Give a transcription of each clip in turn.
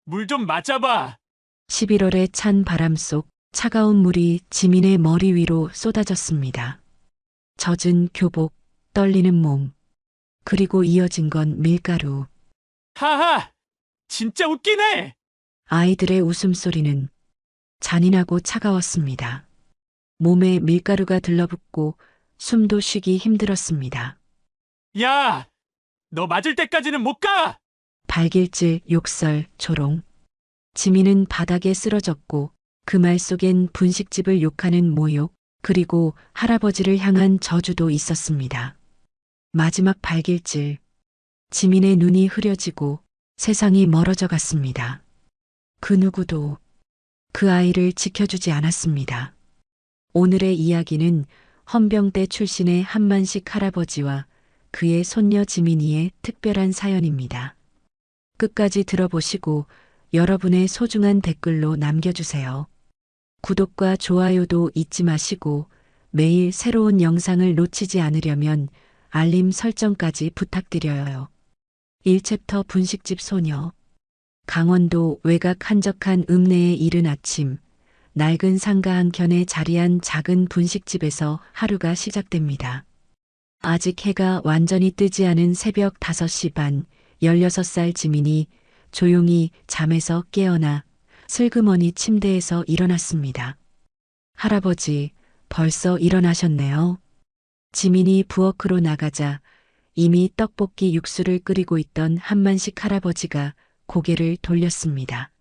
물 좀 맞아봐. 11월의 찬 바람 속 차가운 물이 지민의 머리 위로 쏟아졌습니다. 젖은 교복, 떨리는 몸, 그리고 이어진 건 밀가루. 하하! 진짜 웃기네! 아이들의 웃음소리는 잔인하고 차가웠습니다. 몸에 밀가루가 들러붙고 숨도 쉬기 힘들었습니다. 야! 너 맞을 때까지는 못 가! 발길질, 욕설, 조롱. 지민은 바닥에 쓰러졌고 그 말 속엔 분식집을 욕하는 모욕, 그리고 할아버지를 향한 저주도 있었습니다. 마지막 발길질. 지민의 눈이 흐려지고 세상이 멀어져 갔습니다. 그 누구도 그 아이를 지켜주지 않았습니다. 오늘의 이야기는 헌병대 출신의 한만식 할아버지와 그의 손녀 지민이의 특별한 사연입니다. 끝까지 들어보시고 여러분의 소중한 댓글로 남겨주세요. 구독과 좋아요도 잊지 마시고 매일 새로운 영상을 놓치지 않으려면 알림 설정까지 부탁드려요. 1챕터 분식집 소녀. 강원도 외곽 한적한 읍내의 이른 아침, 낡은 상가 한켠에 자리한 작은 분식집에서 하루가 시작됩니다. 아직 해가 완전히 뜨지 않은 새벽 5시 반, 16살 지민이 조용히 잠에서 깨어나 슬그머니 침대에서 일어났습니다. 할아버지, 벌써 일어나셨네요. 지민이 부엌으로 나가자 이미 떡볶이 육수를 끓이고 있던 한만식 할아버지가 고개를 돌렸습니다.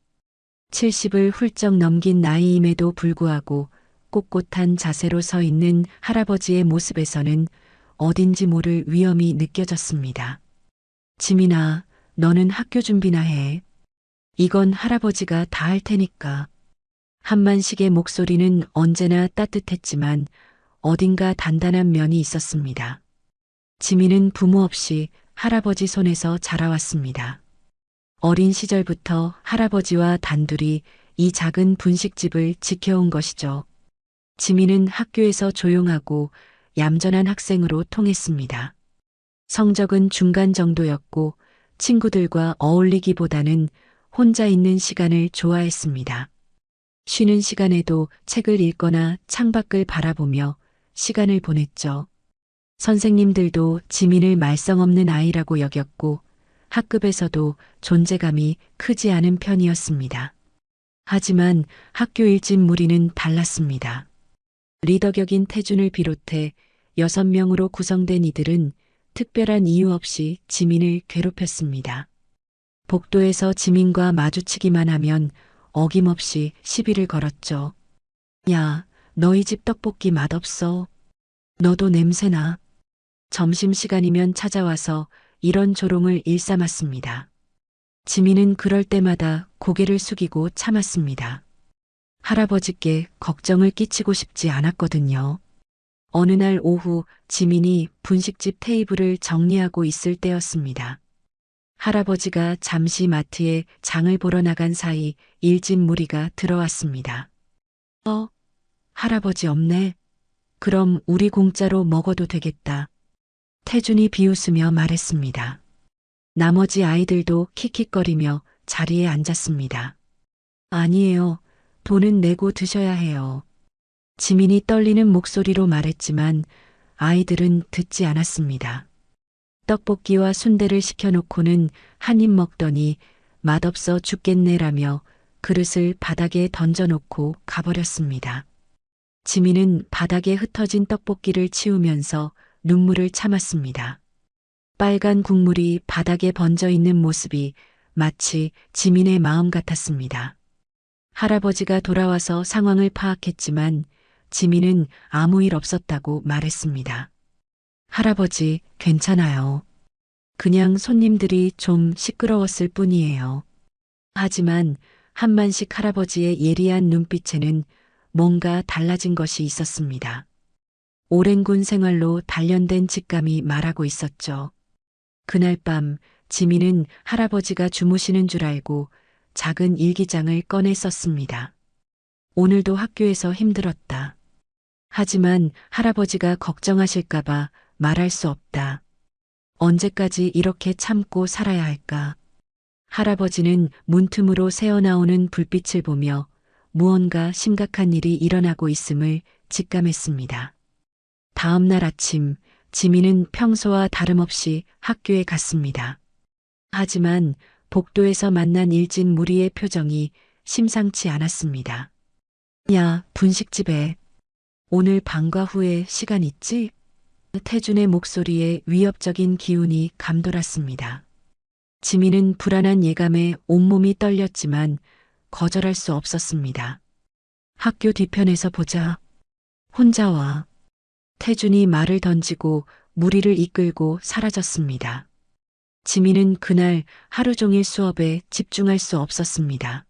70을 훌쩍 넘긴 나이임에도 불구하고 꼿꼿한 자세로 서 있는 할아버지의 모습에서는 어딘지 모를 위험이 느껴졌습니다. 지민아, 너는 학교 준비나 해. 이건 할아버지가 다 할 테니까. 한만식의 목소리는 언제나 따뜻했지만 어딘가 단단한 면이 있었습니다. 지민은 부모 없이 할아버지 손에서 자라왔습니다. 어린 시절부터 할아버지와 단둘이 이 작은 분식집을 지켜온 것이죠. 지민은 학교에서 조용하고 얌전한 학생으로 통했습니다. 성적은 중간 정도였고 친구들과 어울리기보다는 혼자 있는 시간을 좋아했습니다. 쉬는 시간에도 책을 읽거나 창밖을 바라보며 시간을 보냈죠. 선생님들도 지민을 말썽 없는 아이라고 여겼고 학급에서도 존재감이 크지 않은 편이었습니다. 하지만 학교 일진 무리는 달랐습니다. 리더격인 태준을 비롯해 6명으로 구성된 이들은 특별한 이유 없이 지민을 괴롭혔습니다. 복도에서 지민과 마주치기만 하면 어김없이 시비를 걸었죠. 야, 너희 집 떡볶이 맛없어. 너도 냄새나. 점심시간이면 찾아와서 이런 조롱을 일삼았습니다. 지민은 그럴 때마다 고개를 숙이고 참았습니다. 할아버지께 걱정을 끼치고 싶지 않았거든요. 어느 날 오후 지민이 분식집 테이블을 정리하고 있을 때였습니다. 할아버지가 잠시 마트에 장을 보러 나간 사이 일진 무리가 들어왔습니다. 할아버지 없네. 그럼 우리 공짜로 먹어도 되겠다. 태준이 비웃으며 말했습니다. 나머지 아이들도 킥킥거리며 자리에 앉았습니다. 아니에요. 돈은 내고 드셔야 해요. 지민이 떨리는 목소리로 말했지만 아이들은 듣지 않았습니다. 떡볶이와 순대를 시켜놓고는 한 입 먹더니 맛없어 죽겠네라며 그릇을 바닥에 던져놓고 가버렸습니다. 지민은 바닥에 흩어진 떡볶이를 치우면서 눈물을 참았습니다. 빨간 국물이 바닥에 번져 있는 모습이 마치 지민의 마음 같았습니다. 할아버지가 돌아와서 상황을 파악했지만 지민은 아무 일 없었다고 말했습니다. 할아버지, 괜찮아요. 그냥 손님들이 좀 시끄러웠을 뿐이에요. 하지만 한만식 할아버지의 예리한 눈빛에는 뭔가 달라진 것이 있었습니다. 오랜 군 생활로 단련된 직감이 말하고 있었죠. 그날 밤 지민은 할아버지가 주무시는 줄 알고 작은 일기장을 꺼내 썼습니다. 오늘도 학교에서 힘들었다. 하지만 할아버지가 걱정하실까봐 말할 수 없다. 언제까지 이렇게 참고 살아야 할까? 할아버지는 문틈으로 새어나오는 불빛을 보며 무언가 심각한 일이 일어나고 있음을 직감했습니다. 다음 날 아침, 지민은 평소와 다름없이 학교에 갔습니다. 하지만 복도에서 만난 일진 무리의 표정이 심상치 않았습니다. 야, 분식집에 오늘 방과 후에 시간 있지? 태준의 목소리에 위협적인 기운이 감돌았습니다. 지민은 불안한 예감에 온몸이 떨렸지만 거절할 수 없었습니다. 학교 뒤편에서 보자. 혼자 와. 태준이 말을 던지고 무리를 이끌고 사라졌습니다. 지민은 그날 하루 종일 수업에 집중할 수 없었습니다.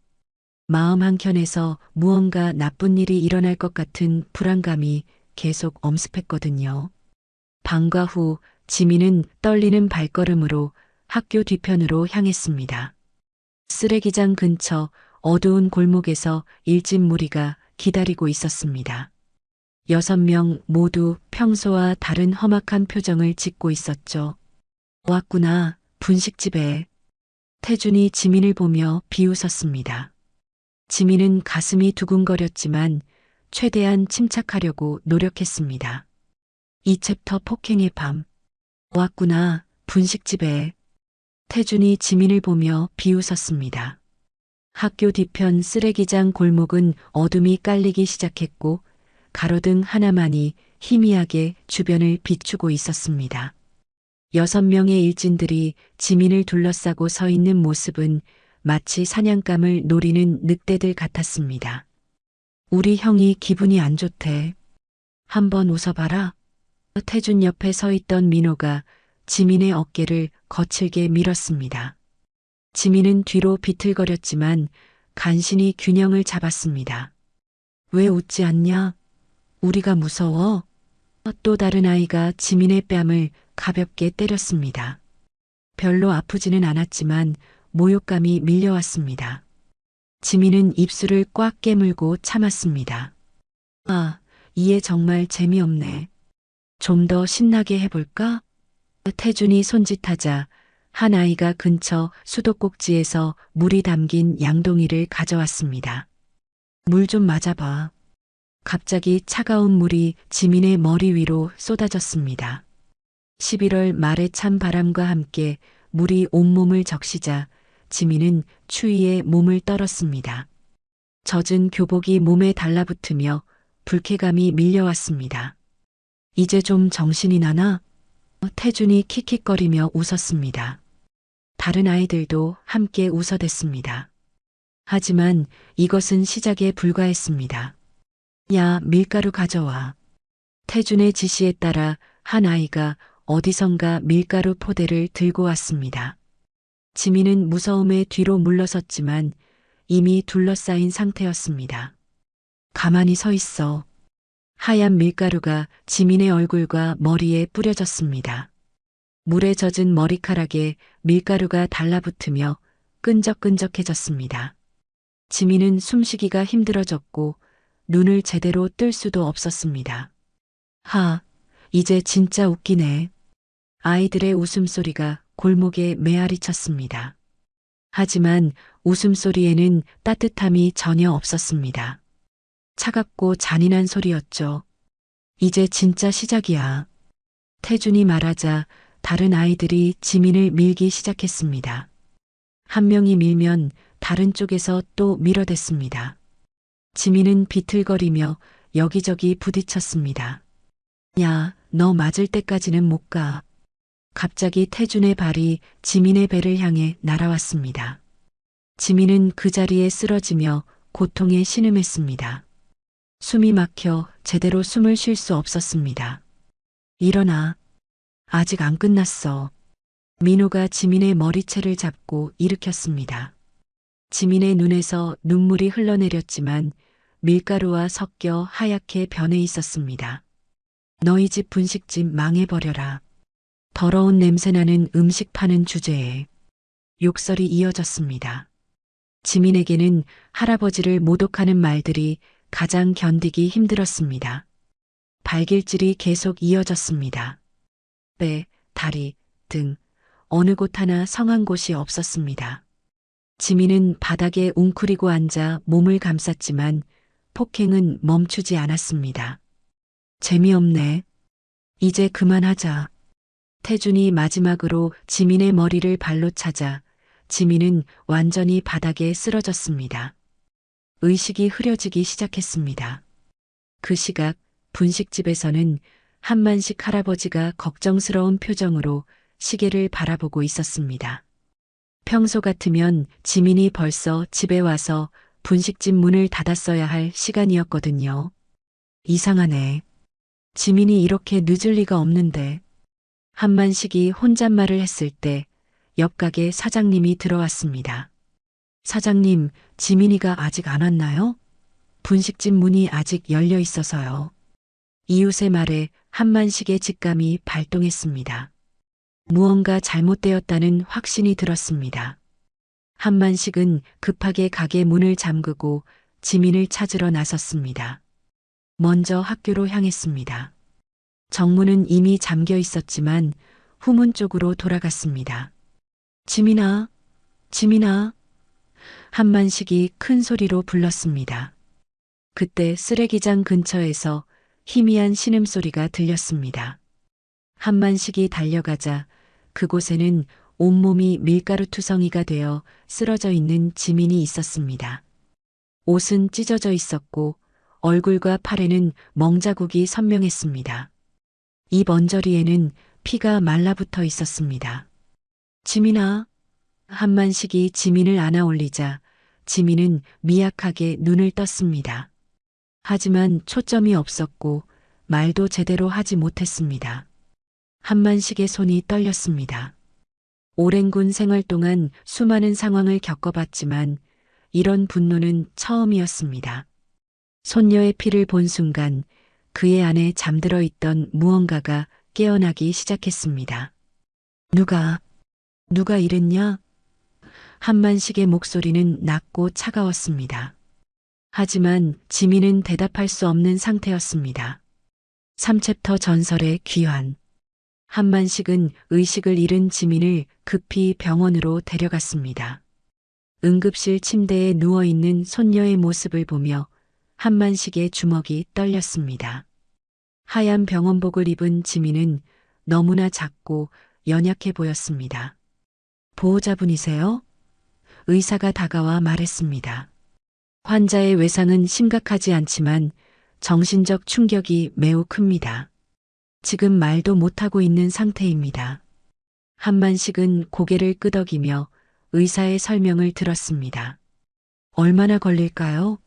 마음 한켠에서 무언가 나쁜 일이 일어날 것 같은 불안감이 계속 엄습했거든요. 방과 후 지민은 떨리는 발걸음으로 학교 뒤편으로 향했습니다. 쓰레기장 근처 어두운 골목에서 일진 무리가 기다리고 있었습니다. 6명 모두 평소와 다른 험악한 표정을 짓고 있었죠. 왔구나, 분식집에. 태준이 지민을 보며 비웃었습니다. 지민은 가슴이 두근거렸지만 최대한 침착하려고 노력했습니다. 이 챕터 폭행의 밤. 왔구나, 분식집에. 태준이 지민을 보며 비웃었습니다. 학교 뒤편 쓰레기장 골목은 어둠이 깔리기 시작했고 가로등 하나만이 희미하게 주변을 비추고 있었습니다. 6명의 일진들이 지민을 둘러싸고 서 있는 모습은 마치 사냥감을 노리는 늑대들 같았습니다. 우리 형이 기분이 안 좋대. 한번 웃어봐라. 태준 옆에 서 있던 민호가 지민의 어깨를 거칠게 밀었습니다. 지민은 뒤로 비틀거렸지만 간신히 균형을 잡았습니다. 왜 웃지 않냐? 우리가 무서워? 또 다른 아이가 지민의 뺨을 가볍게 때렸습니다. 별로 아프지는 않았지만 모욕감이 밀려왔습니다. 지민은 입술을 꽉 깨물고 참았습니다. 아, 이에 정말 재미없네. 좀 더 신나게 해볼까? 태준이 손짓하자 한 아이가 근처 수도꼭지에서 물이 담긴 양동이를 가져왔습니다. 물 좀 맞아봐. 갑자기 차가운 물이 지민의 머리 위로 쏟아졌습니다. 11월 말의 찬 바람과 함께 물이 온몸을 적시자 지민은 추위에 몸을 떨었습니다. 젖은 교복이 몸에 달라붙으며 불쾌감이 밀려왔습니다. 이제 좀 정신이 나나? 태준이 킥킥거리며 웃었습니다. 다른 아이들도 함께 웃어댔습니다. 하지만 이것은 시작에 불과했습니다. 야, 밀가루 가져와. 태준의 지시에 따라 한 아이가 어디선가 밀가루 포대를 들고 왔습니다. 지민은 무서움에 뒤로 물러섰지만 이미 둘러싸인 상태였습니다. 가만히 서 있어. 하얀 밀가루가 지민의 얼굴과 머리에 뿌려졌습니다. 물에 젖은 머리카락에 밀가루가 달라붙으며 끈적끈적해졌습니다. 지민은 숨쉬기가 힘들어졌고 눈을 제대로 뜰 수도 없었습니다. 하, 이제 진짜 웃기네. 아이들의 웃음소리가 골목에 메아리 쳤습니다. 하지만 웃음소리에는 따뜻함이 전혀 없었습니다. 차갑고 잔인한 소리였죠. 이제 진짜 시작이야. 태준이 말하자 다른 아이들이 지민을 밀기 시작했습니다. 한 명이 밀면 다른 쪽에서 또 밀어댔습니다. 지민은 비틀거리며 여기저기 부딪혔습니다. 야, 너 맞을 때까지는 못 가. 갑자기 태준의 발이 지민의 배를 향해 날아왔습니다. 지민은 그 자리에 쓰러지며 고통에 신음했습니다. 숨이 막혀 제대로 숨을 쉴 수 없었습니다. 일어나. 아직 안 끝났어. 민호가 지민의 머리채를 잡고 일으켰습니다. 지민의 눈에서 눈물이 흘러내렸지만 밀가루와 섞여 하얗게 변해 있었습니다. 너희 집 분식집 망해버려라. 더러운 냄새나는 음식 파는 주제에 욕설이 이어졌습니다. 지민에게는 할아버지를 모독하는 말들이 가장 견디기 힘들었습니다. 발길질이 계속 이어졌습니다. 배, 다리, 등 어느 곳 하나 성한 곳이 없었습니다. 지민은 바닥에 웅크리고 앉아 몸을 감쌌지만 폭행은 멈추지 않았습니다. 재미없네. 이제 그만하자. 태준이 마지막으로 지민의 머리를 발로 차자 지민은 완전히 바닥에 쓰러졌습니다. 의식이 흐려지기 시작했습니다. 그 시각 분식집에서는 한만식 할아버지가 걱정스러운 표정으로 시계를 바라보고 있었습니다. 평소 같으면 지민이 벌써 집에 와서 분식집 문을 닫았어야 할 시간이었거든요. 이상하네. 지민이 이렇게 늦을 리가 없는데. 한만식이 혼잣말을 했을 때 옆 가게 사장님이 들어왔습니다. 사장님, 지민이가 아직 안 왔나요? 분식집 문이 아직 열려 있어서요. 이웃의 말에 한만식의 직감이 발동했습니다. 무언가 잘못되었다는 확신이 들었습니다. 한만식은 급하게 가게 문을 잠그고 지민을 찾으러 나섰습니다. 먼저 학교로 향했습니다. 정문은 이미 잠겨 있었지만 후문 쪽으로 돌아갔습니다. 지민아, 지민아. 한만식이 큰 소리로 불렀습니다. 그때 쓰레기장 근처에서 희미한 신음소리가 들렸습니다. 한만식이 달려가자 그곳에는 온몸이 밀가루 투성이가 되어 쓰러져 있는 지민이 있었습니다. 옷은 찢어져 있었고 얼굴과 팔에는 멍자국이 선명했습니다. 입 언저리에는 피가 말라붙어 있었습니다. 지민아. 한만식이 지민을 안아 올리자 지민은 미약하게 눈을 떴습니다. 하지만 초점이 없었고 말도 제대로 하지 못했습니다. 한만식의 손이 떨렸습니다. 오랜 군 생활 동안 수많은 상황을 겪어봤지만 이런 분노는 처음이었습니다. 손녀의 피를 본 순간 그의 안에 잠들어 있던 무언가가 깨어나기 시작했습니다. 누가 이랬냐? 한만식의 목소리는 낮고 차가웠습니다. 하지만 지민은 대답할 수 없는 상태였습니다. 3챕터 전설의 귀환. 한만식은 의식을 잃은 지민을 급히 병원으로 데려갔습니다. 응급실 침대에 누워있는 손녀의 모습을 보며 한만식의 주먹이 떨렸습니다. 하얀 병원복을 입은 지민은 너무나 작고 연약해 보였습니다. 보호자분이세요? 의사가 다가와 말했습니다. 환자의 외상은 심각하지 않지만 정신적 충격이 매우 큽니다. 지금 말도 못하고 있는 상태입니다. 한만식은 고개를 끄덕이며 의사의 설명을 들었습니다. 얼마나 걸릴까요?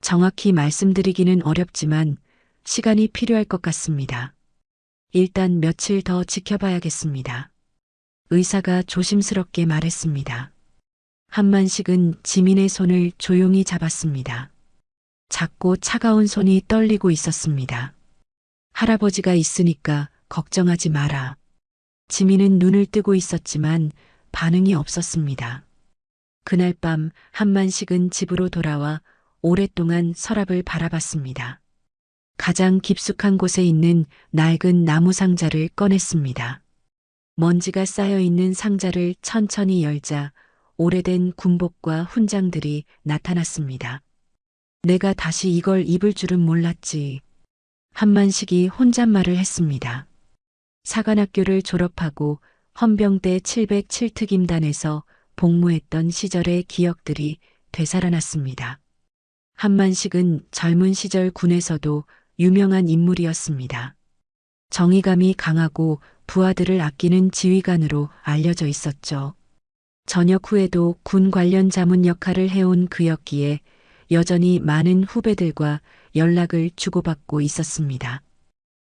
정확히 말씀드리기는 어렵지만 시간이 필요할 것 같습니다. 일단 며칠 더 지켜봐야겠습니다. 의사가 조심스럽게 말했습니다. 한만식은 지민의 손을 조용히 잡았습니다. 작고 차가운 손이 떨리고 있었습니다. 할아버지가 있으니까 걱정하지 마라. 지민은 눈을 뜨고 있었지만 반응이 없었습니다. 그날 밤 한만식은 집으로 돌아와 오랫동안 서랍을 바라봤습니다. 가장 깊숙한 곳에 있는 낡은 나무 상자를 꺼냈습니다. 먼지가 쌓여 있는 상자를 천천히 열자 오래된 군복과 훈장들이 나타났습니다. 내가 다시 이걸 입을 줄은 몰랐지. 한만식이 혼잣말을 했습니다. 사관학교를 졸업하고 헌병대 707특임단에서 복무했던 시절의 기억들이 되살아났습니다. 한만식은 젊은 시절 군에서도 유명한 인물이었습니다. 정의감이 강하고 부하들을 아끼는 지휘관으로 알려져 있었죠. 전역 후에도 군 관련 자문 역할을 해온 그였기에 여전히 많은 후배들과 연락을 주고받고 있었습니다.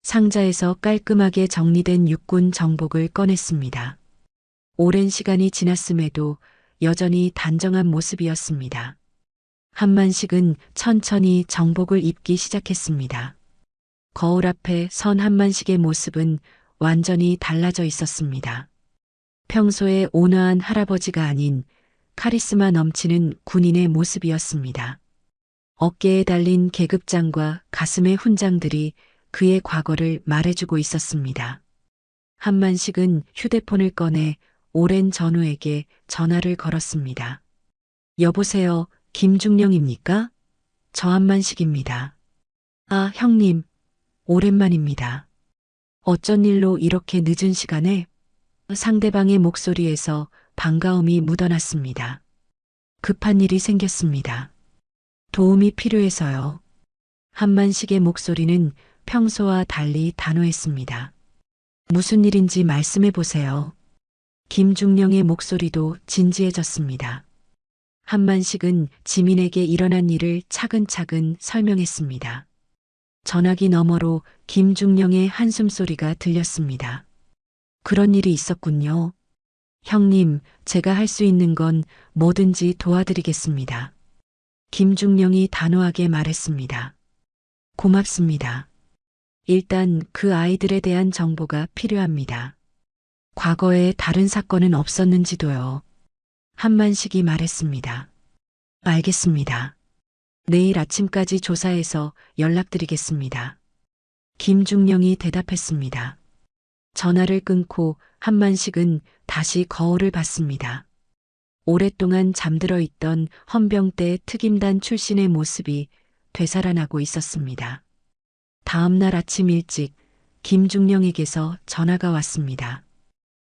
상자에서 깔끔하게 정리된 육군 정복을 꺼냈습니다. 오랜 시간이 지났음에도 여전히 단정한 모습이었습니다. 한만식은 천천히 정복을 입기 시작했습니다. 거울 앞에 선 한만식의 모습은 완전히 달라져 있었습니다. 평소에 온화한 할아버지가 아닌 카리스마 넘치는 군인의 모습이었습니다. 어깨에 달린 계급장과 가슴의 훈장들이 그의 과거를 말해주고 있었습니다. 한만식은 휴대폰을 꺼내 오랜 전우에게 전화를 걸었습니다. 여보세요, 김중령입니까? 저 한만식입니다. 아, 형님, 오랜만입니다. 어쩐 일로 이렇게 늦은 시간에? 상대방의 목소리에서 반가움이 묻어났습니다. 급한 일이 생겼습니다. 도움이 필요해서요. 한만식의 목소리는 평소와 달리 단호했습니다. 무슨 일인지 말씀해 보세요. 김중령의 목소리도 진지해졌습니다. 한만식은 지민에게 일어난 일을 차근차근 설명했습니다. 전화기 너머로 김중령의 한숨소리가 들렸습니다. 그런 일이 있었군요. 형님, 제가 할 수 있는 건 뭐든지 도와드리겠습니다. 김중령이 단호하게 말했습니다. 고맙습니다. 일단 그 아이들에 대한 정보가 필요합니다. 과거에 다른 사건은 없었는지도요. 한만식이 말했습니다. 알겠습니다. 내일 아침까지 조사해서 연락드리겠습니다. 김중령이 대답했습니다. 전화를 끊고 한만식은 다시 거울을 봤습니다. 오랫동안 잠들어 있던 헌병대 특임단 출신의 모습이 되살아나고 있었습니다. 다음 날 아침 일찍 김중령에게서 전화가 왔습니다.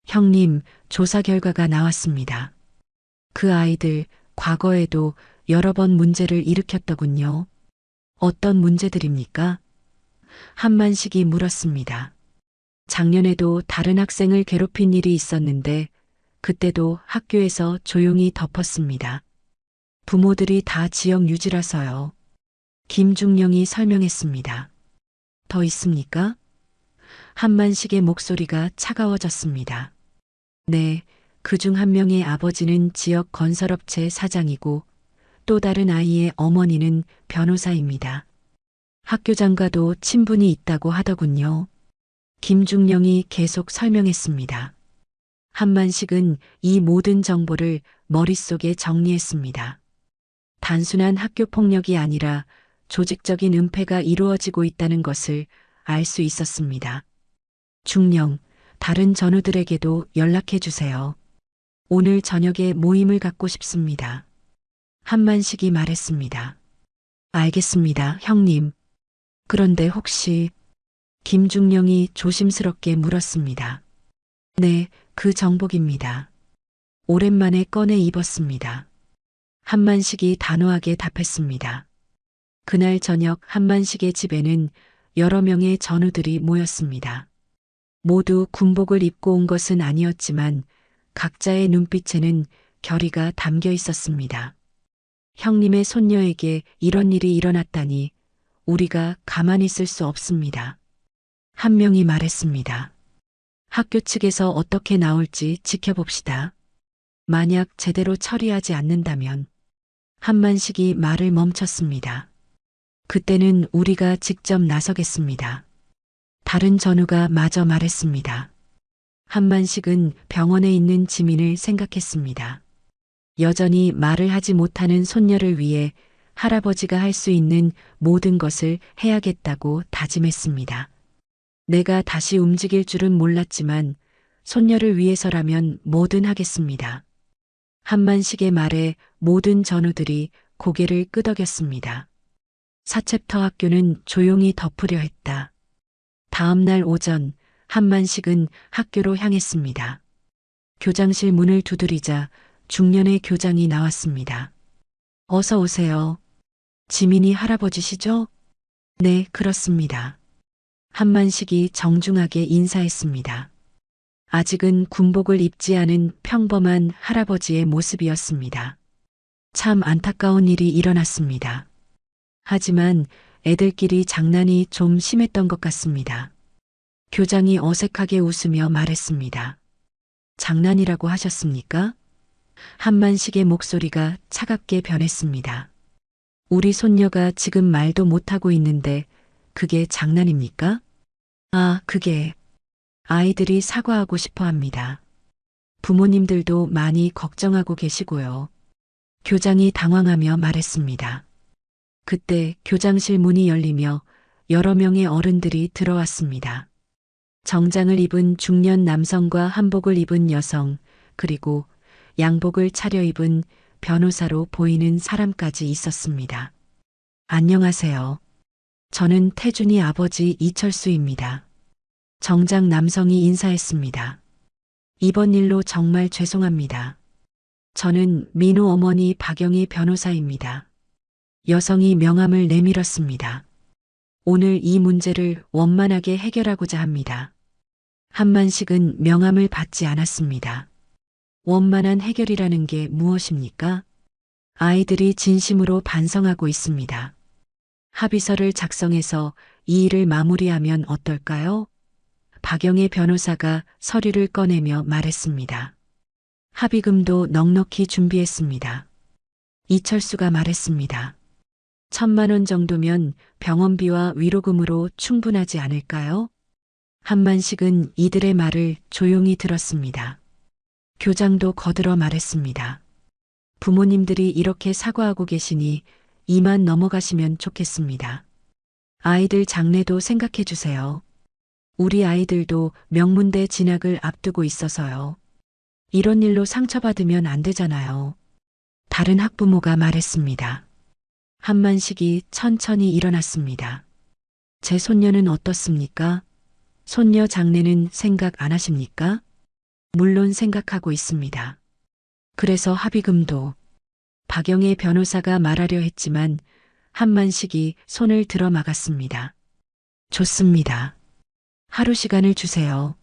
형님, 조사 결과가 나왔습니다. 그 아이들 과거에도 여러 번 문제를 일으켰더군요. 어떤 문제들입니까? 한만식이 물었습니다. 작년에도 다른 학생을 괴롭힌 일이 있었는데 그때도 학교에서 조용히 덮었습니다. 부모들이 다 지역 유지라서요. 김중령이 설명했습니다. 더 있습니까? 한만식의 목소리가 차가워졌습니다. 네, 그중 한 명의 아버지는 지역 건설업체 사장이고 또 다른 아이의 어머니는 변호사입니다. 학교장과도 친분이 있다고 하더군요. 김중령이 계속 설명했습니다. 한만식은 이 모든 정보를 머릿속에 정리했습니다. 단순한 학교 폭력이 아니라 조직적인 은폐가 이루어지고 있다는 것을 알 수 있었습니다. 중령, 다른 전우들에게도 연락해 주세요. 오늘 저녁에 모임을 갖고 싶습니다. 한만식이 말했습니다. 알겠습니다, 형님. 그런데 혹시 김중령이 조심스럽게 물었습니다. 네, 그 정복입니다. 오랜만에 꺼내 입었습니다. 한만식이 단호하게 답했습니다. 그날 저녁 한만식의 집에는 여러 명의 전우들이 모였습니다. 모두 군복을 입고 온 것은 아니었지만 각자의 눈빛에는 결의가 담겨 있었습니다. 형님의 손녀에게 이런 일이 일어났다니 우리가 가만히 있을 수 없습니다. 한 명이 말했습니다. 학교 측에서 어떻게 나올지 지켜봅시다. 만약 제대로 처리하지 않는다면 한만식이 말을 멈췄습니다. 그때는 우리가 직접 나서겠습니다. 다른 전우가 마저 말했습니다. 한만식은 병원에 있는 지민을 생각했습니다. 여전히 말을 하지 못하는 손녀를 위해 할아버지가 할 수 있는 모든 것을 해야겠다고 다짐했습니다. 내가 다시 움직일 줄은 몰랐지만 손녀를 위해서라면 뭐든 하겠습니다. 한만식의 말에 모든 전우들이 고개를 끄덕였습니다. 사챕터 학교는 조용히 덮으려 했다. 다음 날 오전 한만식은 학교로 향했습니다. 교장실 문을 두드리자 중년의 교장이 나왔습니다. 어서 오세요. 지민이 할아버지시죠? 네, 그렇습니다. 한만식이 정중하게 인사했습니다. 아직은 군복을 입지 않은 평범한 할아버지의 모습이었습니다. 참 안타까운 일이 일어났습니다. 하지만 애들끼리 장난이 좀 심했던 것 같습니다. 교장이 어색하게 웃으며 말했습니다. 장난이라고 하셨습니까? 한만식의 목소리가 차갑게 변했습니다. 우리 손녀가 지금 말도 못하고 있는데 그게 장난입니까? 아, 그게 아이들이 사과하고 싶어 합니다. 부모님들도 많이 걱정하고 계시고요. 교장이 당황하며 말했습니다. 그때 교장실 문이 열리며 여러 명의 어른들이 들어왔습니다. 정장을 입은 중년 남성과 한복을 입은 여성, 그리고 양복을 차려입은 변호사로 보이는 사람까지 있었습니다. 안녕하세요. 저는 태준이 아버지 이철수입니다. 정장 남성이 인사했습니다. 이번 일로 정말 죄송합니다. 저는 민호 어머니 박영희 변호사입니다. 여성이 명함을 내밀었습니다. 오늘 이 문제를 원만하게 해결하고자 합니다. 한만식은 명함을 받지 않았습니다. 원만한 해결이라는 게 무엇입니까? 아이들이 진심으로 반성하고 있습니다. 합의서를 작성해서 이 일을 마무리하면 어떨까요? 박영애 변호사가 서류를 꺼내며 말했습니다. 합의금도 넉넉히 준비했습니다. 이철수가 말했습니다. 1,000만 원 정도면 병원비와 위로금으로 충분하지 않을까요? 한만식은 이들의 말을 조용히 들었습니다. 교장도 거들어 말했습니다. 부모님들이 이렇게 사과하고 계시니 이만 넘어가시면 좋겠습니다. 아이들 장래도 생각해 주세요. 우리 아이들도 명문대 진학을 앞두고 있어서요. 이런 일로 상처받으면 안 되잖아요. 다른 학부모가 말했습니다. 한만식이 천천히 일어났습니다. 제 손녀는 어떻습니까? 손녀 장래는 생각 안 하십니까? 물론 생각하고 있습니다. 그래서 합의금도. 박영애 변호사가 말하려 했지만 한만식이 손을 들어 막았습니다. 좋습니다. 하루 시간을 주세요.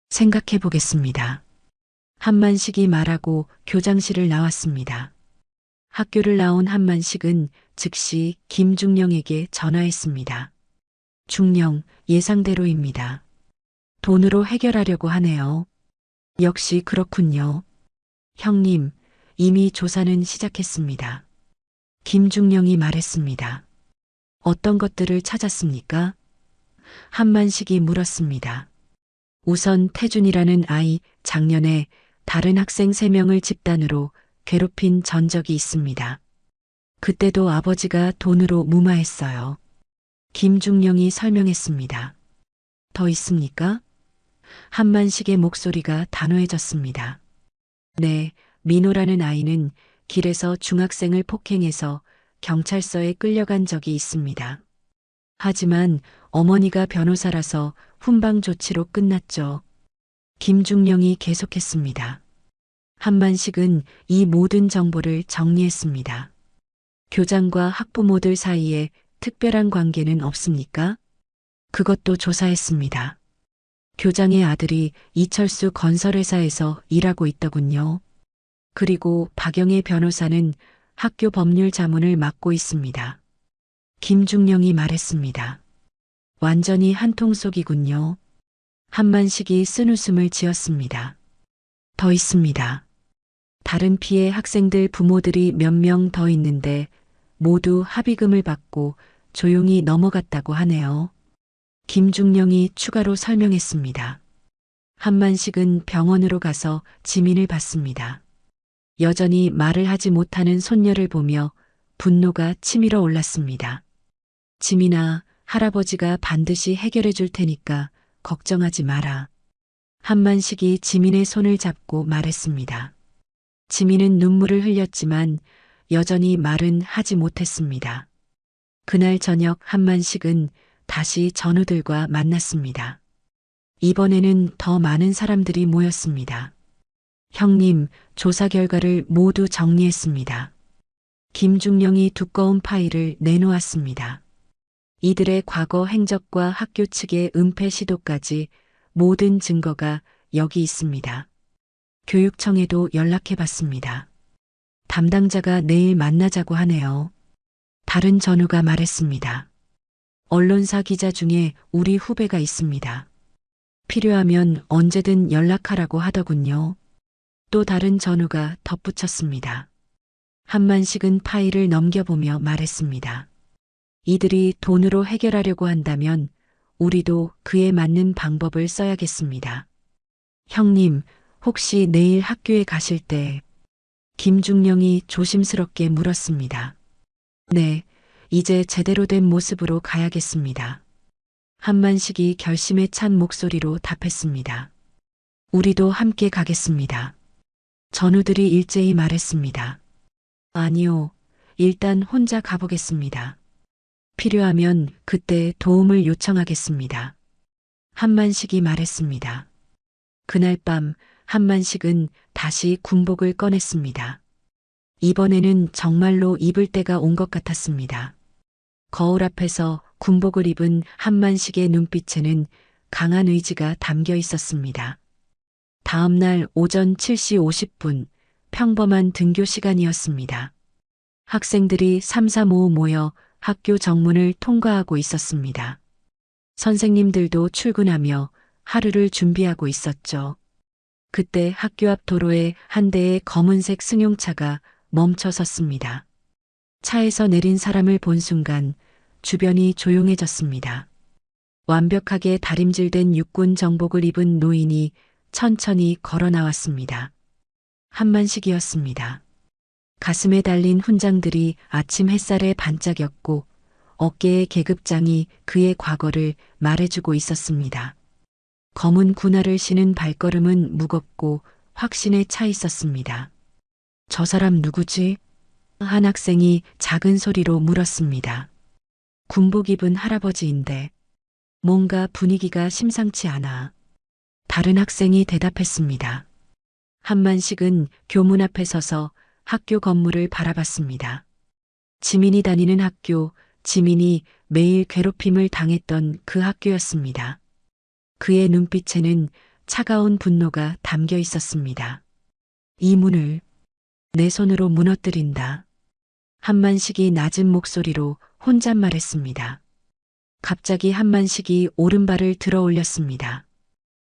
생각해 보겠습니다. 한만식이 말하고 교장실을 나왔습니다. 학교를 나온 한만식은 즉시 김중령에게 전화했습니다. 중령, 예상대로입니다. 돈으로 해결하려고 하네요. 역시 그렇군요. 형님, 이미 조사는 시작했습니다. 김중령이 말했습니다. 어떤 것들을 찾았습니까? 한만식이 물었습니다. 우선 태준이라는 아이 작년에 다른 학생 3명을 집단으로 괴롭힌 전적이 있습니다. 그때도 아버지가 돈으로 무마했어요. 김중령이 설명했습니다. 더 있습니까? 한만식의 목소리가 단호해졌습니다. 네, 민호라는 아이는 길에서 중학생을 폭행해서 경찰서에 끌려간 적이 있습니다. 하지만 어머니가 변호사라서 훈방 조치로 끝났죠. 김중령이 계속했습니다. 한만식은 이 모든 정보를 정리했습니다. 교장과 학부모들 사이에 특별한 관계는 없습니까? 그것도 조사했습니다. 교장의 아들이 이철수 건설회사에서 일하고 있더군요. 그리고 박영애 변호사는 학교 법률 자문을 맡고 있습니다. 김중령이 말했습니다. 완전히 한통속이군요. 한만식이 쓴웃음을 지었습니다. 더 있습니다. 다른 피해 학생들 부모들이 몇 명 더 있는데 모두 합의금을 받고 조용히 넘어갔다고 하네요. 김중령이 추가로 설명했습니다. 한만식은 병원으로 가서 지민을 봤습니다. 여전히 말을 하지 못하는 손녀를 보며 분노가 치밀어 올랐습니다. 지민아, 할아버지가 반드시 해결해 줄 테니까 걱정하지 마라. 한만식이 지민의 손을 잡고 말했습니다. 지민은 눈물을 흘렸지만 여전히 말은 하지 못했습니다. 그날 저녁 한만식은 다시 전우들과 만났습니다. 이번에는 더 많은 사람들이 모였습니다. 형님, 조사 결과를 모두 정리했습니다. 김중령이 두꺼운 파일을 내놓았습니다. 이들의 과거 행적과 학교 측의 은폐 시도까지 모든 증거가 여기 있습니다. 교육청에도 연락해 봤습니다. 담당자가 내일 만나자고 하네요. 다른 전우가 말했습니다. 언론사 기자 중에 우리 후배가 있습니다. 필요하면 언제든 연락하라고 하더군요. 또 다른 전우가 덧붙였습니다. 한만식은 파일을 넘겨보며 말했습니다. 이들이 돈으로 해결하려고 한다면 우리도 그에 맞는 방법을 써야겠습니다. 형님, 혹시 내일 학교에 가실 때 김중령이 조심스럽게 물었습니다. 네, 이제 제대로 된 모습으로 가야겠습니다. 한만식이 결심에 찬 목소리로 답했습니다. 우리도 함께 가겠습니다. 전우들이 일제히 말했습니다. 아니요. 일단 혼자 가보겠습니다. 필요하면 그때 도움을 요청하겠습니다. 한만식이 말했습니다. 그날 밤 한만식은 다시 군복을 꺼냈습니다. 이번에는 정말로 입을 때가 온 것 같았습니다. 거울 앞에서 군복을 입은 한만식의 눈빛에는 강한 의지가 담겨 있었습니다. 다음 날 오전 7시 50분 평범한 등교 시간이었습니다. 학생들이 삼삼오오 모여 학교 정문을 통과하고 있었습니다. 선생님들도 출근하며 하루를 준비하고 있었죠. 그때 학교 앞 도로에 한 대의 검은색 승용차가 멈춰 섰습니다. 차에서 내린 사람을 본 순간 주변이 조용해졌습니다. 완벽하게 다림질된 육군 정복을 입은 노인이 천천히 걸어 나왔습니다. 한만식이었습니다. 가슴에 달린 훈장들이 아침 햇살에 반짝였고 어깨의 계급장이 그의 과거를 말해주고 있었습니다. 검은 군화를 신은 발걸음은 무겁고 확신에 차 있었습니다. 저 사람 누구지? 한 학생이 작은 소리로 물었습니다. 군복 입은 할아버지인데 뭔가 분위기가 심상치 않아. 다른 학생이 대답했습니다. 한만식은 교문 앞에 서서 학교 건물을 바라봤습니다. 지민이 다니는 학교, 지민이 매일 괴롭힘을 당했던 그 학교였습니다. 그의 눈빛에는 차가운 분노가 담겨 있었습니다. 이 문을 내 손으로 무너뜨린다. 한만식이 낮은 목소리로 혼잣말했습니다. 갑자기 한만식이 오른발을 들어 올렸습니다.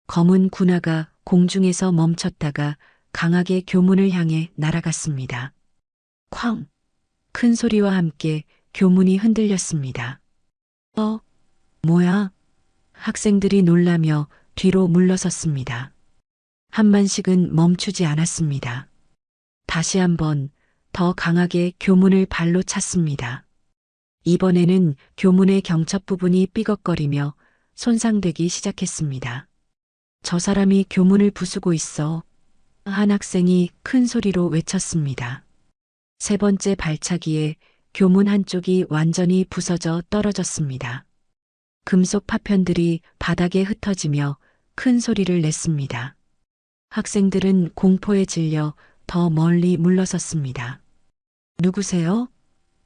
검은 군화가 공중에서 멈췄다가 강하게 교문을 향해 날아갔습니다. 쾅! 큰 소리와 함께 교문이 흔들렸습니다. 뭐야? 학생들이 놀라며 뒤로 물러섰습니다. 한만식은 멈추지 않았습니다. 다시 한번 더 강하게 교문을 발로 찼습니다. 이번에는 교문의 경첩 부분이 삐걱거리며 손상되기 시작했습니다. 저 사람이 교문을 부수고 있어. 한 학생이 큰 소리로 외쳤습니다. 세 번째 발차기에 교문 한쪽이 완전히 부서져 떨어졌습니다. 금속 파편들이 바닥에 흩어지며 큰 소리를 냈습니다. 학생들은 공포에 질려 더 멀리 물러섰습니다. 누구세요?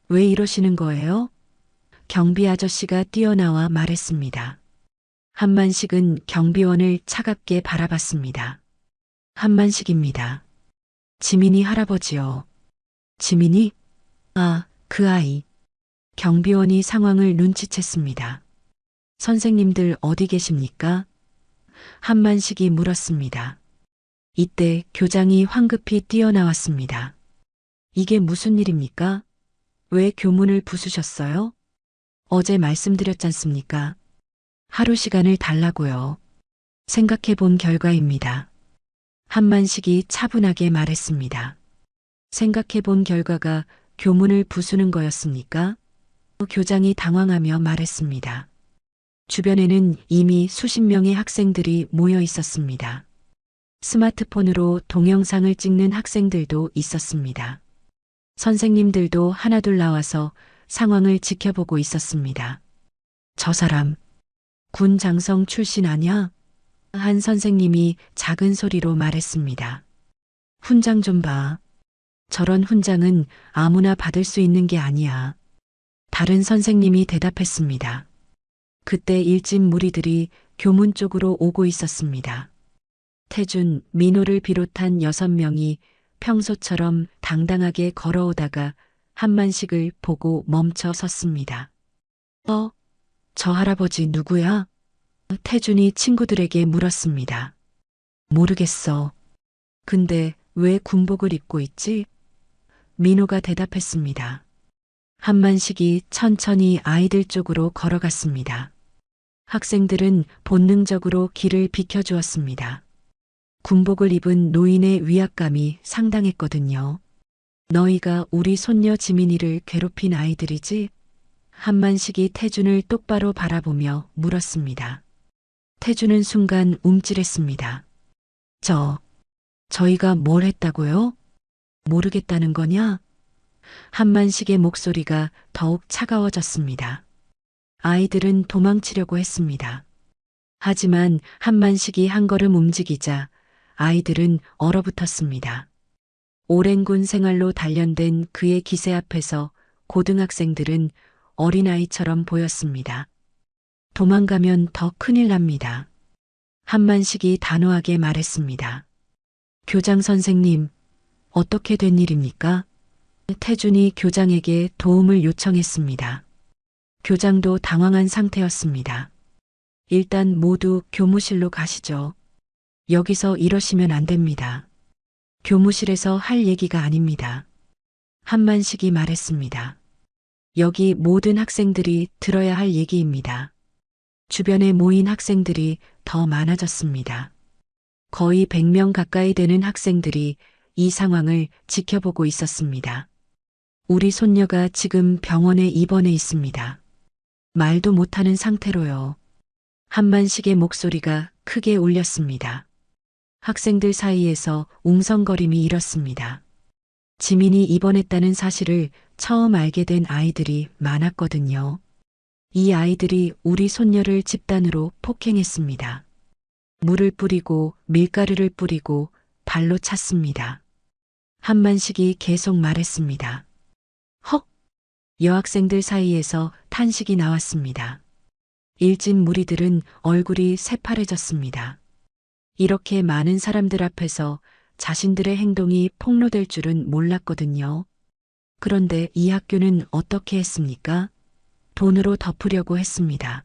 왜 이러시는 거예요? 경비 아저씨가 뛰어나와 말했습니다. 한만식은 경비원을 차갑게 바라봤습니다. 한만식입니다. 지민이 할아버지요. 지민이? 아, 그 아이. 경비원이 상황을 눈치챘습니다. 선생님들 어디 계십니까? 한만식이 물었습니다. 이때 교장이 황급히 뛰어나왔습니다. 이게 무슨 일입니까? 왜 교문을 부수셨어요? 어제 말씀드렸잖습니까? 하루 시간을 달라고요. 생각해 본 결과입니다. 한만식이 차분하게 말했습니다. 생각해 본 결과가 교문을 부수는 거였습니까? 교장이 당황하며 말했습니다. 주변에는 이미 수십 명의 학생들이 모여 있었습니다. 스마트폰으로 동영상을 찍는 학생들도 있었습니다. 선생님들도 하나둘 나와서 상황을 지켜보고 있었습니다. 저 사람, 군 장성 출신 아냐? 한 선생님이 작은 소리로 말했습니다. 훈장 좀 봐. 저런 훈장은 아무나 받을 수 있는 게 아니야. 다른 선생님이 대답했습니다. 그때 일진 무리들이 교문 쪽으로 오고 있었습니다. 태준, 민호를 비롯한 6명이 평소처럼 당당하게 걸어오다가 한만식을 보고 멈춰 섰습니다. 저 할아버지 누구야? 태준이 친구들에게 물었습니다. 모르겠어. 근데 왜 군복을 입고 있지? 민호가 대답했습니다. 한만식이 천천히 아이들 쪽으로 걸어갔습니다. 학생들은 본능적으로 길을 비켜주었습니다. 군복을 입은 노인의 위압감이 상당했거든요. 너희가 우리 손녀 지민이를 괴롭힌 아이들이지? 한만식이 태준을 똑바로 바라보며 물었습니다. 태준은 순간 움찔했습니다. 저희가 뭘 했다고요? 모르겠다는 거냐? 한만식의 목소리가 더욱 차가워졌습니다. 아이들은 도망치려고 했습니다. 하지만 한만식이 한 걸음 움직이자 아이들은 얼어붙었습니다. 오랜 군 생활로 단련된 그의 기세 앞에서 고등학생들은 어린아이처럼 보였습니다. 도망가면 더 큰일 납니다. 한만식이 단호하게 말했습니다. 교장 선생님, 어떻게 된 일입니까? 태준이 교장에게 도움을 요청했습니다. 교장도 당황한 상태였습니다. 일단 모두 교무실로 가시죠. 여기서 이러시면 안 됩니다. 교무실에서 할 얘기가 아닙니다. 한만식이 말했습니다. 여기 모든 학생들이 들어야 할 얘기입니다. 주변에 모인 학생들이 더 많아졌습니다. 거의 100명 가까이 되는 학생들이 이 상황을 지켜보고 있었습니다. 우리 손녀가 지금 병원에 입원해 있습니다. 말도 못하는 상태로요. 한만식의 목소리가 크게 울렸습니다. 학생들 사이에서 웅성거림이 일었습니다. 지민이 입원했다는 사실을 처음 알게 된 아이들이 많았거든요. 이 아이들이 우리 손녀를 집단으로 폭행했습니다. 물을 뿌리고 밀가루를 뿌리고 발로 찼습니다. 한만식이 계속 말했습니다. 헉! 여학생들 사이에서 탄식이 나왔습니다. 일진 무리들은 얼굴이 새파래졌습니다. 이렇게 많은 사람들 앞에서 자신들의 행동이 폭로될 줄은 몰랐거든요. 그런데 이 학교는 어떻게 했습니까? 돈으로 덮으려고 했습니다.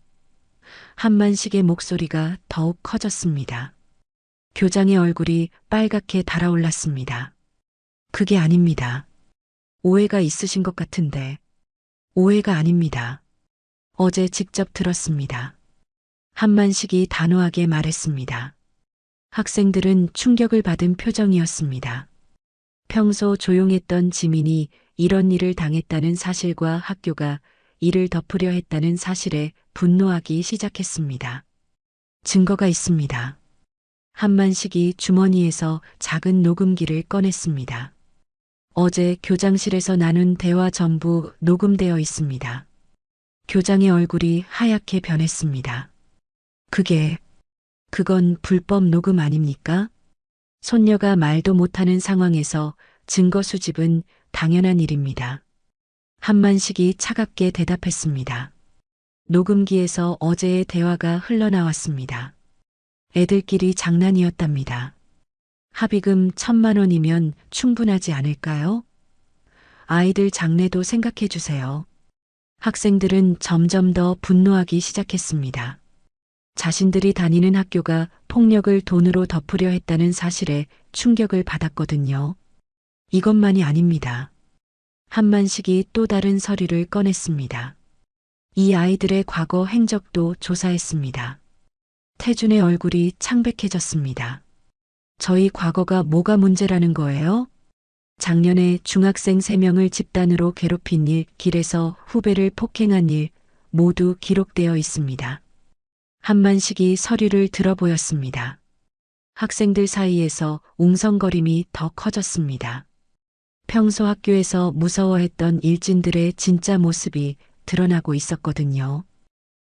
한만식의 목소리가 더욱 커졌습니다. 교장의 얼굴이 빨갛게 달아올랐습니다. 그게 아닙니다. 오해가 있으신 것 같은데. 오해가 아닙니다. 어제 직접 들었습니다. 한만식이 단호하게 말했습니다. 학생들은 충격을 받은 표정이었습니다. 평소 조용했던 지민이 이런 일을 당했다는 사실과 학교가 이를 덮으려 했다는 사실에 분노하기 시작했습니다. 증거가 있습니다. 한만식이 주머니에서 작은 녹음기를 꺼냈습니다. 어제 교장실에서 나눈 대화 전부 녹음되어 있습니다. 교장의 얼굴이 하얗게 변했습니다. 그건 불법 녹음 아닙니까? 손녀가 말도 못하는 상황에서 증거 수집은 당연한 일입니다. 한만식이 차갑게 대답했습니다. 녹음기에서 어제의 대화가 흘러나왔습니다. 애들끼리 장난이었답니다. 합의금 1,000만 원이면 충분하지 않을까요? 아이들 장래도 생각해 주세요. 학생들은 점점 더 분노하기 시작했습니다. 자신들이 다니는 학교가 폭력을 돈으로 덮으려 했다는 사실에 충격을 받았거든요. 이것만이 아닙니다. 한만식이 또 다른 서류를 꺼냈습니다. 이 아이들의 과거 행적도 조사했습니다. 태준의 얼굴이 창백해졌습니다. 저희 과거가 뭐가 문제라는 거예요? 작년에 중학생 3명을 집단으로 괴롭힌 일, 길에서 후배를 폭행한 일 모두 기록되어 있습니다. 한만식이 서류를 들어보였습니다. 학생들 사이에서 웅성거림이 더 커졌습니다. 평소 학교에서 무서워했던 일진들의 진짜 모습이 드러나고 있었거든요.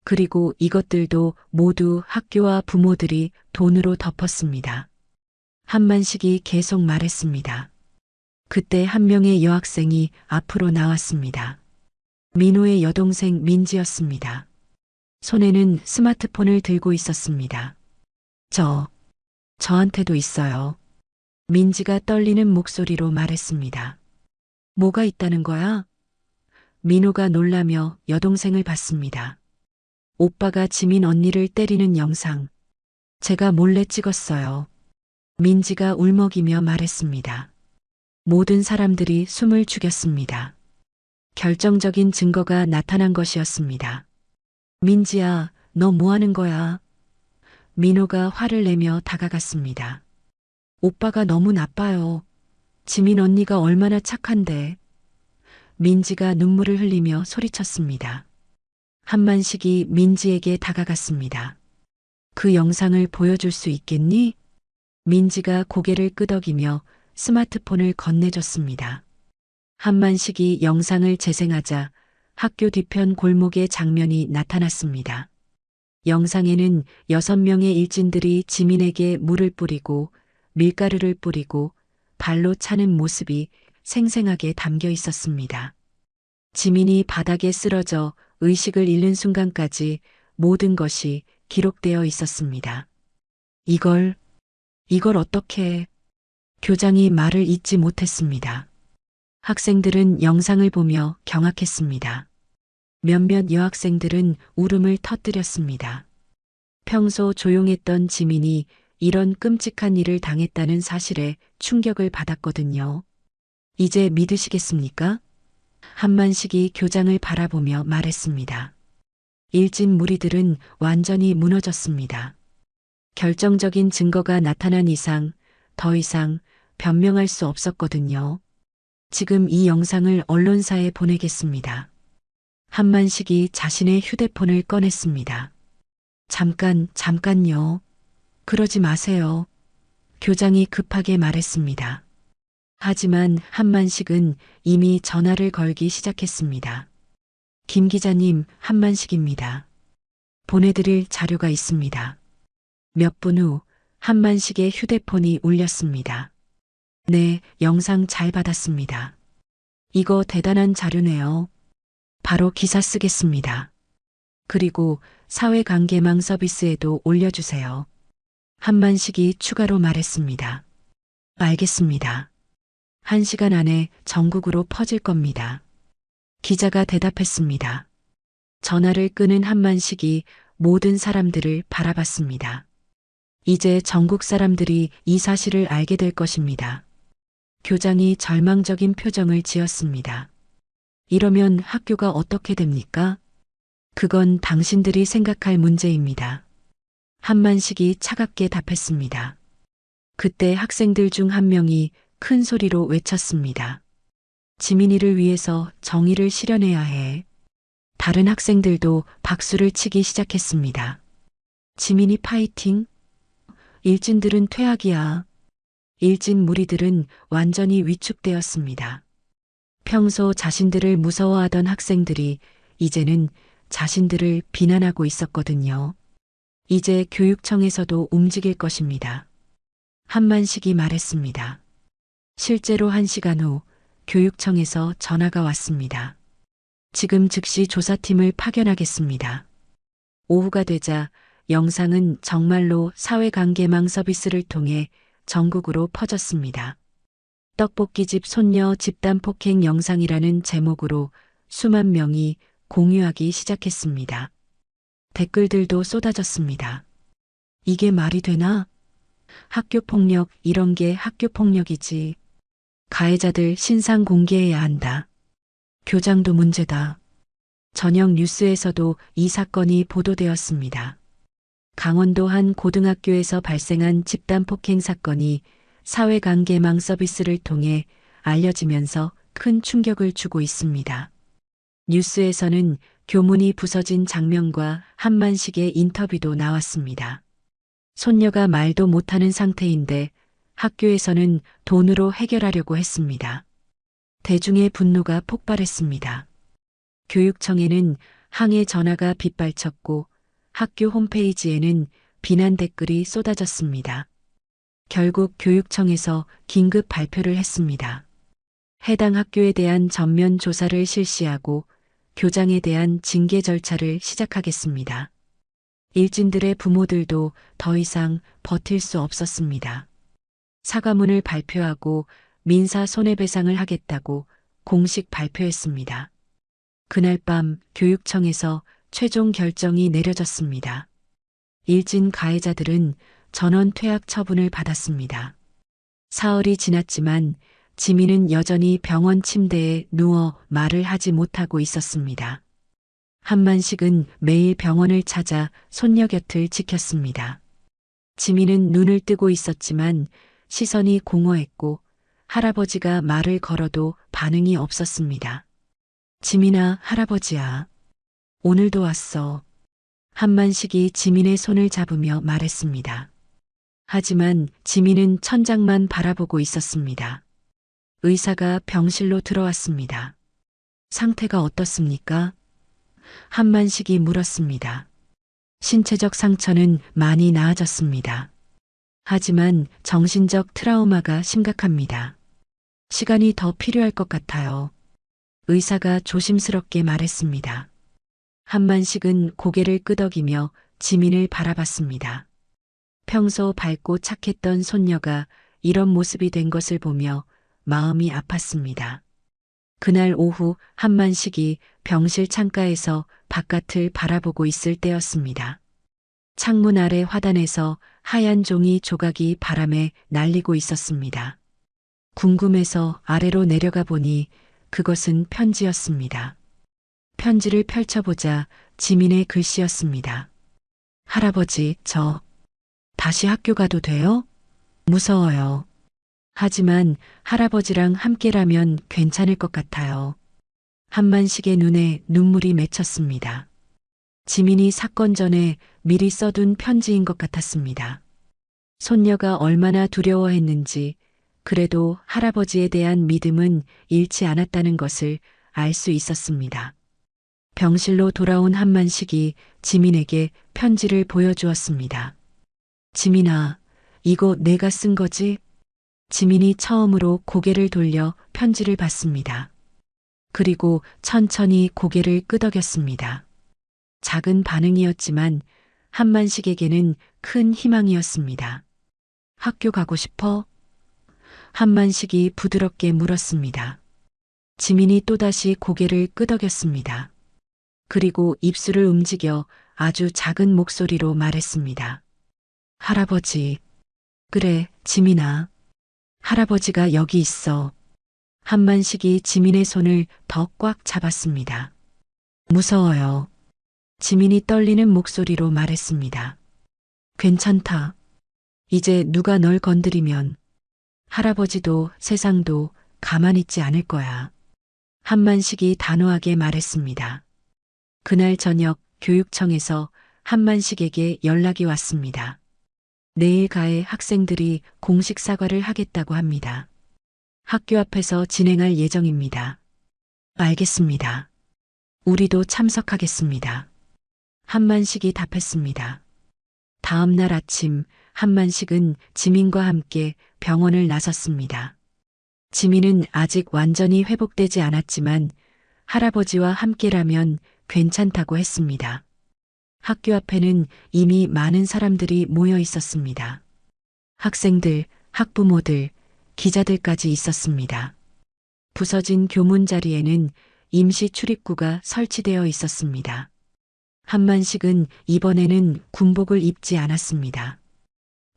그리고 이것들도 모두 학교와 부모들이 돈으로 덮었습니다. 한만식이 계속 말했습니다. 그때 한 명의 여학생이 앞으로 나왔습니다. 민호의 여동생 민지였습니다. 손에는 스마트폰을 들고 있었습니다. 저한테도 있어요. 민지가 떨리는 목소리로 말했습니다. 뭐가 있다는 거야? 민호가 놀라며 여동생을 봤습니다. 오빠가 지민 언니를 때리는 영상. 제가 몰래 찍었어요. 민지가 울먹이며 말했습니다. 모든 사람들이 숨을 죽였습니다. 결정적인 증거가 나타난 것이었습니다. 민지야, 너 뭐 하는 거야? 민호가 화를 내며 다가갔습니다. 오빠가 너무 나빠요. 지민 언니가 얼마나 착한데. 민지가 눈물을 흘리며 소리쳤습니다. 한만식이 민지에게 다가갔습니다. 그 영상을 보여줄 수 있겠니? 민지가 고개를 끄덕이며 스마트폰을 건네줬습니다. 한만식이 영상을 재생하자 학교 뒤편 골목의 장면이 나타났습니다. 영상에는 6명의 일진들이 지민에게 물을 뿌리고 밀가루를 뿌리고 발로 차는 모습이 생생하게 담겨 있었습니다. 지민이 바닥에 쓰러져 의식을 잃는 순간까지 모든 것이 기록되어 있었습니다. 이걸 어떻게... 교장이 말을 잇지 못했습니다. 학생들은 영상을 보며 경악했습니다. 몇몇 여학생들은 울음을 터뜨렸습니다. 평소 조용했던 지민이 이런 끔찍한 일을 당했다는 사실에 충격을 받았거든요. 이제 믿으시겠습니까? 한만식이 교장을 바라보며 말했습니다. 일진 무리들은 완전히 무너졌습니다. 결정적인 증거가 나타난 이상 더 이상 변명할 수 없었거든요. 지금 이 영상을 언론사에 보내겠습니다. 한만식이 자신의 휴대폰을 꺼냈습니다. 잠깐요. 그러지 마세요. 교장이 급하게 말했습니다. 하지만 한만식은 이미 전화를 걸기 시작했습니다. 김 기자님, 한만식입니다. 보내드릴 자료가 있습니다. 몇 분 후 한만식의 휴대폰이 울렸습니다. 네, 영상 잘 받았습니다. 이거 대단한 자료네요. 바로 기사 쓰겠습니다. 그리고 사회관계망 서비스에도 올려주세요. 한만식이 추가로 말했습니다. 알겠습니다. 1시간 안에 전국으로 퍼질 겁니다. 기자가 대답했습니다. 전화를 끄는 한만식이 모든 사람들을 바라봤습니다. 이제 전국 사람들이 이 사실을 알게 될 것입니다. 교장이 절망적인 표정을 지었습니다. 이러면 학교가 어떻게 됩니까? 그건 당신들이 생각할 문제입니다. 한만식이 차갑게 답했습니다. 그때 학생들 중 한 명이 큰 소리로 외쳤습니다. 지민이를 위해서 정의를 실현해야 해. 다른 학생들도 박수를 치기 시작했습니다. 지민이 파이팅! 일진들은 퇴학이야. 일진 무리들은 완전히 위축되었습니다. 평소 자신들을 무서워하던 학생들이 이제는 자신들을 비난하고 있었거든요. 이제 교육청에서도 움직일 것입니다. 한만식이 말했습니다. 실제로 1시간 후 교육청에서 전화가 왔습니다. 지금 즉시 조사팀을 파견하겠습니다. 오후가 되자 영상은 정말로 사회관계망 서비스를 통해 전국으로 퍼졌습니다. 떡볶이집 손녀 집단 폭행 영상이라는 제목으로 수만 명이 공유하기 시작했습니다. 댓글들도 쏟아졌습니다. 이게 말이 되나? 학교폭력, 이런 게 학교폭력이지. 가해자들 신상 공개해야 한다. 교장도 문제다. 저녁 뉴스에서도 이 사건이 보도되었습니다. 강원도 한 고등학교에서 발생한 집단 폭행 사건이 사회관계망 서비스를 통해 알려지면서 큰 충격을 주고 있습니다. 뉴스에서는 교문이 부서진 장면과 한만식의 인터뷰도 나왔습니다. 손녀가 말도 못하는 상태인데 학교에서는 돈으로 해결하려고 했습니다. 대중의 분노가 폭발했습니다. 교육청에는 항해 전화가 빗발쳤고 학교 홈페이지에는 비난 댓글이 쏟아졌습니다. 결국 교육청에서 긴급 발표를 했습니다. 해당 학교에 대한 전면 조사를 실시하고 교장에 대한 징계 절차를 시작하겠습니다. 일진들의 부모들도 더 이상 버틸 수 없었습니다. 사과문을 발표하고 민사 손해배상을 하겠다고 공식 발표했습니다. 그날 밤 교육청에서 최종 결정이 내려졌습니다. 일진 가해자들은 전원 퇴학 처분을 받았습니다. 사흘이 지났지만 지민은 여전히 병원 침대에 누워 말을 하지 못하고 있었습니다. 한만식은 매일 병원을 찾아 손녀 곁을 지켰습니다. 지민은 눈을 뜨고 있었지만 시선이 공허했고 할아버지가 말을 걸어도 반응이 없었습니다. 지민아, 할아버지야. 오늘도 왔어. 한만식이 지민의 손을 잡으며 말했습니다. 하지만 지민은 천장만 바라보고 있었습니다. 의사가 병실로 들어왔습니다. 상태가 어떻습니까? 한만식이 물었습니다. 신체적 상처는 많이 나아졌습니다. 하지만 정신적 트라우마가 심각합니다. 시간이 더 필요할 것 같아요. 의사가 조심스럽게 말했습니다. 한만식은 고개를 끄덕이며 지민을 바라봤습니다. 평소 밝고 착했던 손녀가 이런 모습이 된 것을 보며 마음이 아팠습니다. 그날 오후 한만식이 병실 창가에서 바깥을 바라보고 있을 때였습니다. 창문 아래 화단에서 하얀 종이 조각이 바람에 날리고 있었습니다. 궁금해서 아래로 내려가 보니 그것은 편지였습니다. 편지를 펼쳐보자 지민의 글씨였습니다. 할아버지, 저 다시 학교 가도 돼요? 무서워요. 하지만 할아버지랑 함께라면 괜찮을 것 같아요. 한만식의 눈에 눈물이 맺혔습니다. 지민이 사건 전에 미리 써둔 편지인 것 같았습니다. 손녀가 얼마나 두려워했는지 그래도 할아버지에 대한 믿음은 잃지 않았다는 것을 알 수 있었습니다. 병실로 돌아온 한만식이 지민에게 편지를 보여주었습니다. 지민아, 이거 내가 쓴 거지? 지민이 처음으로 고개를 돌려 편지를 봤습니다. 그리고 천천히 고개를 끄덕였습니다. 작은 반응이었지만 한만식에게는 큰 희망이었습니다. 학교 가고 싶어? 한만식이 부드럽게 물었습니다. 지민이 또다시 고개를 끄덕였습니다. 그리고 입술을 움직여 아주 작은 목소리로 말했습니다. 할아버지. 그래, 지민아. 할아버지가 여기 있어. 한만식이 지민의 손을 더 꽉 잡았습니다. 무서워요. 지민이 떨리는 목소리로 말했습니다. 괜찮다. 이제 누가 널 건드리면 할아버지도 세상도 가만히 있지 않을 거야. 한만식이 단호하게 말했습니다. 그날 저녁 교육청에서 한만식에게 연락이 왔습니다. 내일 가해 학생들이 공식 사과를 하겠다고 합니다. 학교 앞에서 진행할 예정입니다. 알겠습니다. 우리도 참석하겠습니다. 한만식이 답했습니다. 다음 날 아침 한만식은 지민과 함께 병원을 나섰습니다. 지민은 아직 완전히 회복되지 않았지만 할아버지와 함께라면 괜찮다고 했습니다. 학교 앞에는 이미 많은 사람들이 모여 있었습니다. 학생들, 학부모들, 기자들까지 있었습니다. 부서진 교문 자리에는 임시 출입구가 설치되어 있었습니다. 한만식은 이번에는 군복을 입지 않았습니다.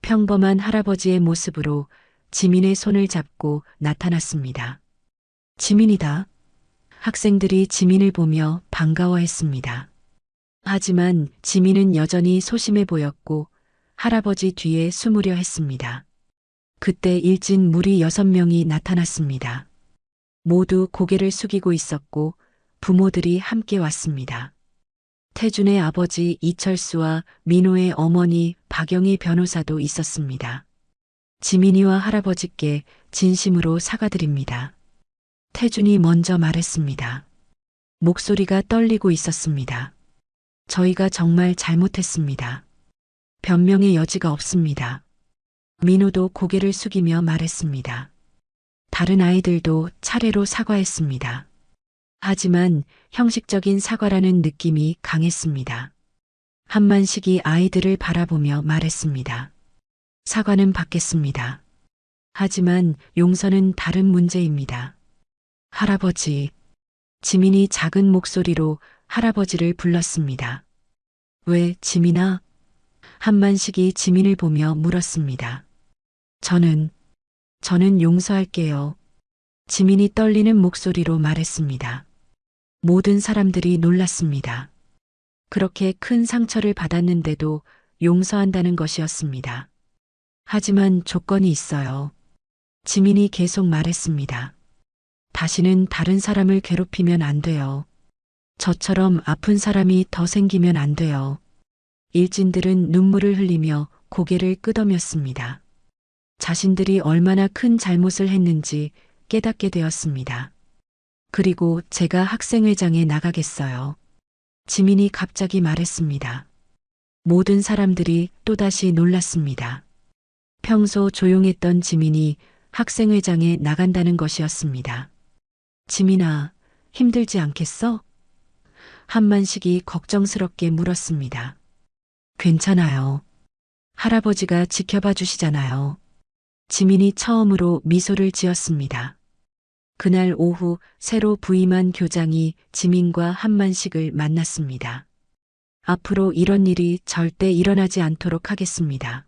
평범한 할아버지의 모습으로 지민의 손을 잡고 나타났습니다. 지민이다. 학생들이 지민을 보며 반가워했습니다. 하지만 지민은 여전히 소심해 보였고 할아버지 뒤에 숨으려 했습니다. 그때 일진 무리 6명이 나타났습니다. 모두 고개를 숙이고 있었고 부모들이 함께 왔습니다. 태준의 아버지 이철수와 민호의 어머니 박영희 변호사도 있었습니다. 지민이와 할아버지께 진심으로 사과드립니다. 태준이 먼저 말했습니다. 목소리가 떨리고 있었습니다. 저희가 정말 잘못했습니다. 변명의 여지가 없습니다. 민호도 고개를 숙이며 말했습니다. 다른 아이들도 차례로 사과했습니다. 하지만 형식적인 사과라는 느낌이 강했습니다. 한만식이 아이들을 바라보며 말했습니다. 사과는 받겠습니다. 하지만 용서는 다른 문제입니다. 할아버지. 지민이 작은 목소리로 할아버지를 불렀습니다. 왜, 지민아? 한만식이 지민을 보며 물었습니다. 저는 용서할게요. 지민이 떨리는 목소리로 말했습니다. 모든 사람들이 놀랐습니다. 그렇게 큰 상처를 받았는데도 용서한다는 것이었습니다. 하지만 조건이 있어요. 지민이 계속 말했습니다. 다시는 다른 사람을 괴롭히면 안 돼요. 저처럼 아픈 사람이 더 생기면 안 돼요. 일진들은 눈물을 흘리며 고개를 끄덕였습니다. 자신들이 얼마나 큰 잘못을 했는지 깨닫게 되었습니다. 그리고 제가 학생회장에 나가겠어요. 지민이 갑자기 말했습니다. 모든 사람들이 또다시 놀랐습니다. 평소 조용했던 지민이 학생회장에 나간다는 것이었습니다. 지민아, 힘들지 않겠어? 한만식이 걱정스럽게 물었습니다. 괜찮아요. 할아버지가 지켜봐 주시잖아요. 지민이 처음으로 미소를 지었습니다. 그날 오후 새로 부임한 교장이 지민과 한만식을 만났습니다. 앞으로 이런 일이 절대 일어나지 않도록 하겠습니다.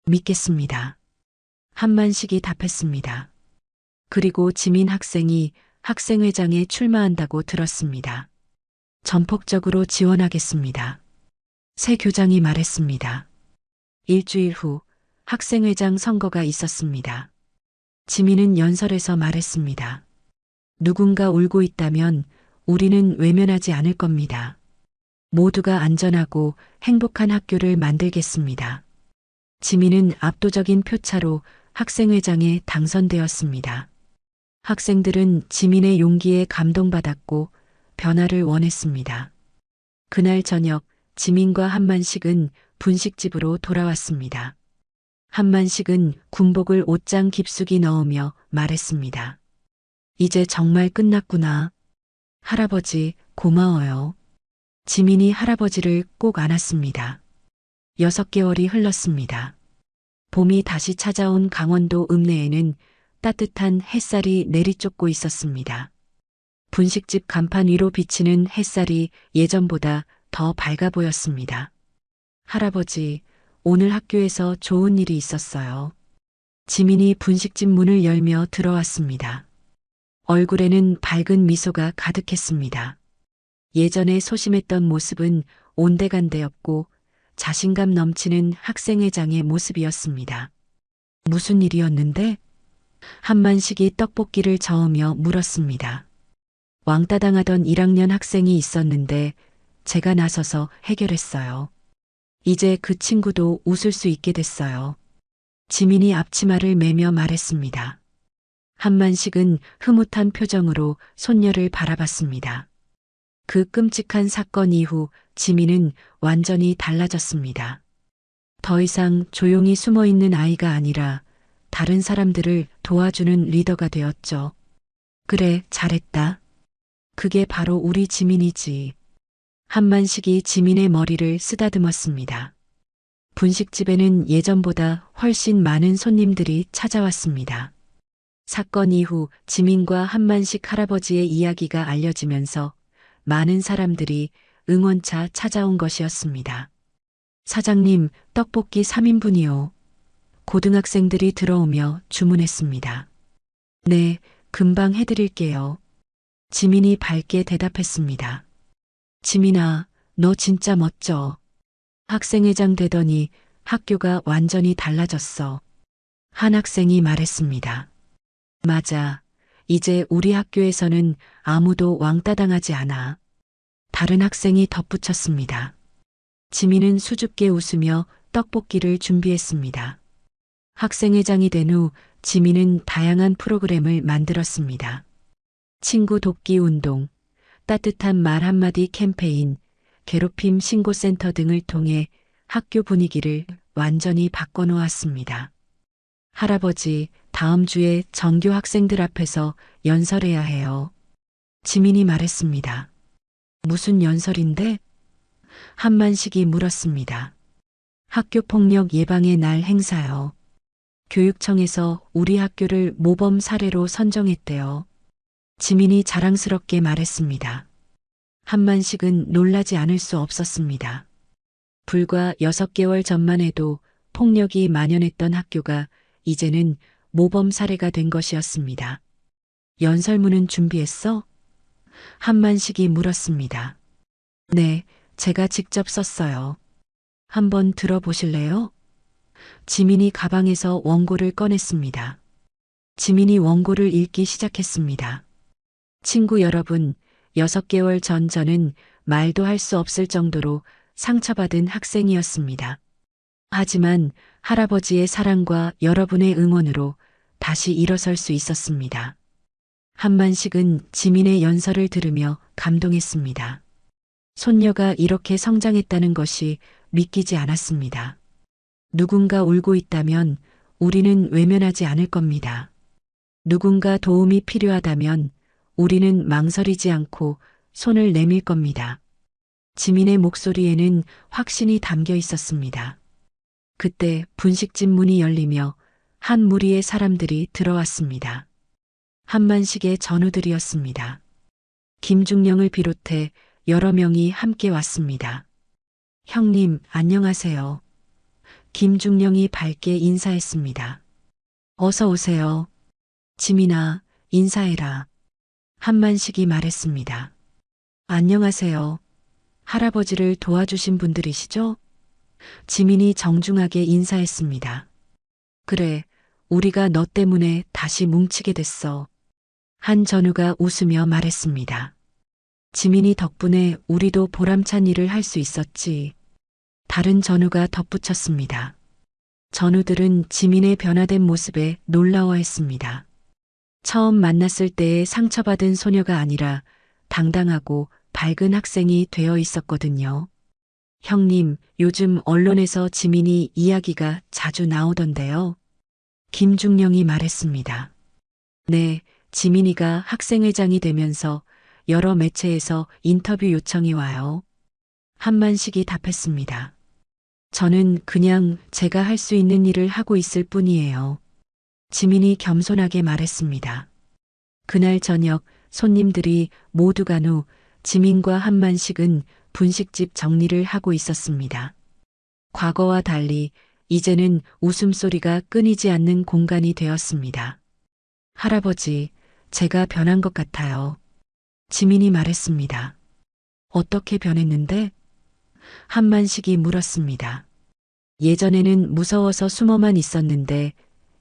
믿겠습니다. 한만식이 답했습니다. 그리고 지민 학생이 학생회장에 출마한다고 들었습니다. 전폭적으로 지원하겠습니다. 새 교장이 말했습니다. 일주일 후 학생회장 선거가 있었습니다. 지민은 연설에서 말했습니다. 누군가 울고 있다면 우리는 외면하지 않을 겁니다. 모두가 안전하고 행복한 학교를 만들겠습니다. 지민은 압도적인 표차로 학생회장에 당선되었습니다. 학생들은 지민의 용기에 감동받았고 변화를 원했습니다. 그날 저녁 지민과 한만식은 분식집으로 돌아왔습니다. 한만식은 군복을 옷장 깊숙이 넣으며 말했습니다. 이제 정말 끝났구나. 할아버지, 고마워요. 지민이 할아버지를 꼭 안았습니다. 6개월이 흘렀습니다. 봄이 다시 찾아온 강원도 읍내에는 따뜻한 햇살이 내리쫓고 있었습니다. 분식집 간판 위로 비치는 햇살이 예전보다 더 밝아 보였습니다. 할아버지, 오늘 학교에서 좋은 일이 있었어요. 지민이 분식집 문을 열며 들어왔습니다. 얼굴에는 밝은 미소가 가득했습니다. 예전에 소심했던 모습은 온데간데였고 자신감 넘치는 학생회장의 모습이었습니다. 무슨 일이었는데? 한만식이 떡볶이를 저으며 물었습니다. 왕따 당하던 1학년 학생이 있었는데 제가 나서서 해결했어요. 이제 그 친구도 웃을 수 있게 됐어요. 지민이 앞치마를 매며 말했습니다. 한만식은 흐뭇한 표정으로 손녀를 바라봤습니다. 그 끔찍한 사건 이후 지민은 완전히 달라졌습니다. 더 이상 조용히 숨어 있는 아이가 아니라 다른 사람들을 도와주는 리더가 되었죠. 그래, 잘했다. 그게 바로 우리 지민이지. 한만식이 지민의 머리를 쓰다듬었습니다. 분식집에는 예전보다 훨씬 많은 손님들이 찾아왔습니다. 사건 이후 지민과 한만식 할아버지의 이야기가 알려지면서 많은 사람들이 응원차 찾아온 것이었습니다. 사장님, 떡볶이 3인분이요. 고등학생들이 들어오며 주문했습니다. 네, 금방 해드릴게요. 지민이 밝게 대답했습니다. 지민아, 너 진짜 멋져. 학생회장 되더니 학교가 완전히 달라졌어. 한 학생이 말했습니다. 맞아. 이제 우리 학교에서는 아무도 왕따 당하지 않아. 다른 학생이 덧붙였습니다. 지민은 수줍게 웃으며 떡볶이를 준비했습니다. 학생회장이 된 후 지민은 다양한 프로그램을 만들었습니다. 친구 돕기 운동, 따뜻한 말 한마디 캠페인, 괴롭힘 신고센터 등을 통해 학교 분위기를 완전히 바꿔놓았습니다. 할아버지, 다음 주에 전교 학생들 앞에서 연설해야 해요. 지민이 말했습니다. 무슨 연설인데? 한만식이 물었습니다. 학교폭력 예방의 날 행사요. 교육청에서 우리 학교를 모범 사례로 선정했대요. 지민이 자랑스럽게 말했습니다. 한만식은 놀라지 않을 수 없었습니다. 불과 6개월 전만 해도 폭력이 만연했던 학교가 이제는 모범 사례가 된 것이었습니다. 연설문은 준비했어? 한만식이 물었습니다. 네, 제가 직접 썼어요. 한번 들어보실래요? 지민이 가방에서 원고를 꺼냈습니다. 지민이 원고를 읽기 시작했습니다. 친구 여러분, 6개월 전 저는 말도 할 수 없을 정도로 상처받은 학생이었습니다. 하지만 할아버지의 사랑과 여러분의 응원으로 다시 일어설 수 있었습니다. 한만식은 지민의 연설을 들으며 감동했습니다. 손녀가 이렇게 성장했다는 것이 믿기지 않았습니다. 누군가 울고 있다면 우리는 외면하지 않을 겁니다. 누군가 도움이 필요하다면 우리는 망설이지 않고 손을 내밀 겁니다. 지민의 목소리에는 확신이 담겨 있었습니다. 그때 분식집 문이 열리며 한 무리의 사람들이 들어왔습니다. 한만식의 전우들이었습니다. 김중령을 비롯해 여러 명이 함께 왔습니다. 형님, 안녕하세요. 김중령이 밝게 인사했습니다. 어서 오세요. 지민아, 인사해라. 한만식이 말했습니다. 안녕하세요. 할아버지를 도와주신 분들이시죠? 지민이 정중하게 인사했습니다. 그래, 우리가 너 때문에 다시 뭉치게 됐어. 한 전우가 웃으며 말했습니다. 지민이 덕분에 우리도 보람찬 일을 할 수 있었지. 다른 전우가 덧붙였습니다. 전우들은 지민의 변화된 모습에 놀라워했습니다. 처음 만났을 때의 상처받은 소녀가 아니라 당당하고 밝은 학생이 되어 있었거든요. 형님, 요즘 언론에서 지민이 이야기가 자주 나오던데요. 김중령이 말했습니다. 네, 지민이가 학생회장이 되면서 여러 매체에서 인터뷰 요청이 와요. 한만식이 답했습니다. 저는 그냥 제가 할 수 있는 일을 하고 있을 뿐이에요. 지민이 겸손하게 말했습니다. 그날 저녁 손님들이 모두 간 후 지민과 한만식은 분식집 정리를 하고 있었습니다. 과거와 달리 이제는 웃음소리가 끊이지 않는 공간이 되었습니다. 할아버지, 제가 변한 것 같아요. 지민이 말했습니다. 어떻게 변했는데? 한만식이 물었습니다. 예전에는 무서워서 숨어만 있었는데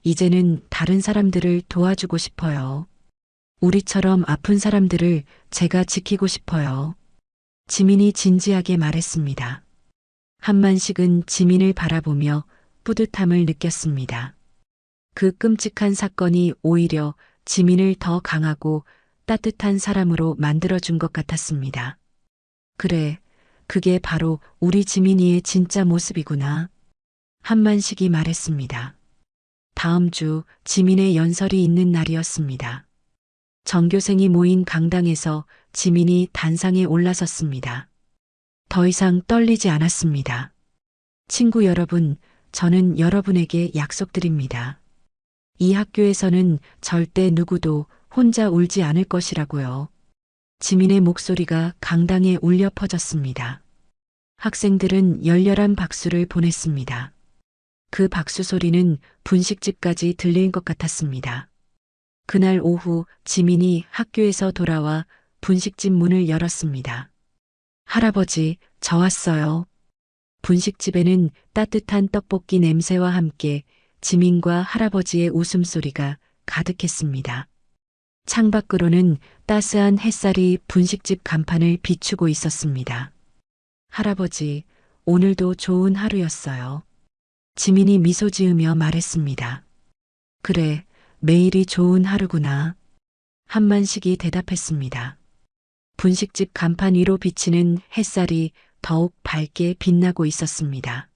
이제는 다른 사람들을 도와주고 싶어요. 우리처럼 아픈 사람들을 제가 지키고 싶어요. 지민이 진지하게 말했습니다. 한만식은 지민을 바라보며 뿌듯함을 느꼈습니다. 그 끔찍한 사건이 오히려 지민을 더 강하고 따뜻한 사람으로 만들어준 것 같았습니다. 그래, 그게 바로 우리 지민이의 진짜 모습이구나. 한만식이 말했습니다. 다음 주 지민의 연설이 있는 날이었습니다. 전교생이 모인 강당에서 지민이 단상에 올라섰습니다. 더 이상 떨리지 않았습니다. 친구 여러분, 저는 여러분에게 약속드립니다. 이 학교에서는 절대 누구도 혼자 울지 않을 것이라고요. 지민의 목소리가 강당에 울려 퍼졌습니다. 학생들은 열렬한 박수를 보냈습니다. 그 박수 소리는 분식집까지 들린 것 같았습니다. 그날 오후 지민이 학교에서 돌아와 분식집 문을 열었습니다. 할아버지, 저 왔어요. 분식집에는 따뜻한 떡볶이 냄새와 함께 지민과 할아버지의 웃음소리가 가득했습니다. 창밖으로는 따스한 햇살이 분식집 간판을 비추고 있었습니다. 할아버지, 오늘도 좋은 하루였어요. 지민이 미소 지으며 말했습니다. 그래, 매일이 좋은 하루구나. 한만식이 대답했습니다. 분식집 간판 위로 비치는 햇살이 더욱 밝게 빛나고 있었습니다.